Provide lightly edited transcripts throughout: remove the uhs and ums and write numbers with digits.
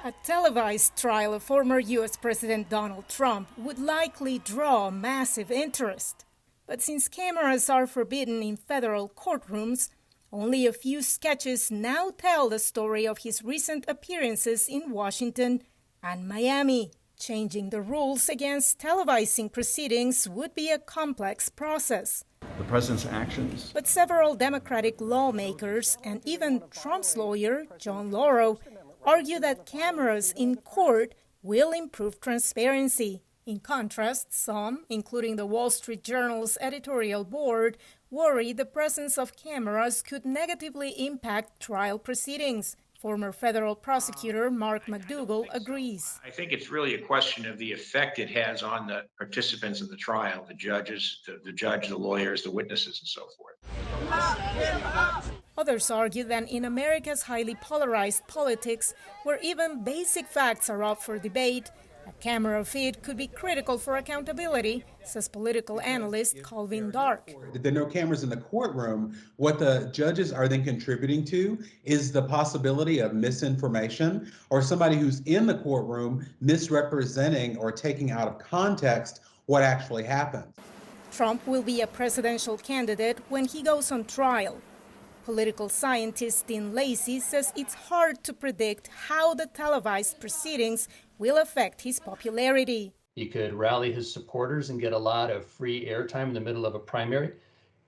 A televised trial of former U.S. President Donald Trump would likely draw massive interest. But since cameras are forbidden in federal courtrooms, only a few sketches now tell the story of his recent appearances in Washington and Miami. Changing the rules against televising proceedings would be a complex process. The president's actions. But several Democratic lawmakers and even Trump's lawyer, John Lauro, argue that cameras in court will improve transparency. In contrast, some, including the Wall Street Journal's editorial board, worry the presence of cameras could negatively impact trial proceedings. Former federal prosecutor Mark McDougal agrees. I think it's really a question of the effect it has on the participants in the trial, the judges, the judge, the lawyers, the witnesses, and so forth. Others argue that in America's highly polarized politics, where even basic facts are up for debate, a camera feed could be critical for accountability, says political analyst Calvin Dark. If there are no cameras in the courtroom, what the judges are then contributing to is the possibility of misinformation or somebody who's in the courtroom misrepresenting or taking out of context what actually happened. Trump will be a presidential candidate when he goes on trial. Political scientist Dean Lacey says it's hard to predict how the televised proceedings will affect his popularity. He could rally his supporters and get a lot of free airtime in the middle of a primary.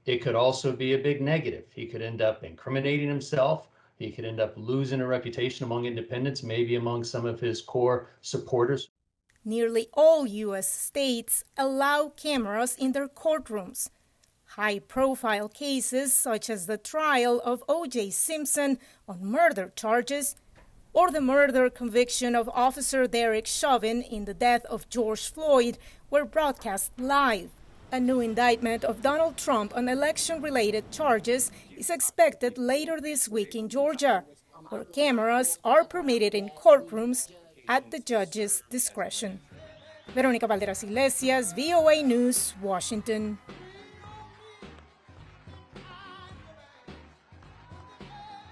It could also be a big negative. He could end up incriminating himself. He could end up losing a reputation among independents, maybe among some of his core supporters. Nearly all U.S. states allow cameras in their courtrooms. High-profile cases, such as the trial of O.J. Simpson on murder charges, or the murder conviction of Officer Derek Chauvin in the death of George Floyd, were broadcast live. A new indictment of Donald Trump on election-related charges is expected later this week in Georgia, where cameras are permitted in courtrooms at the judge's discretion. Veronica, Balderas, Iglesias, VOA News, Washington.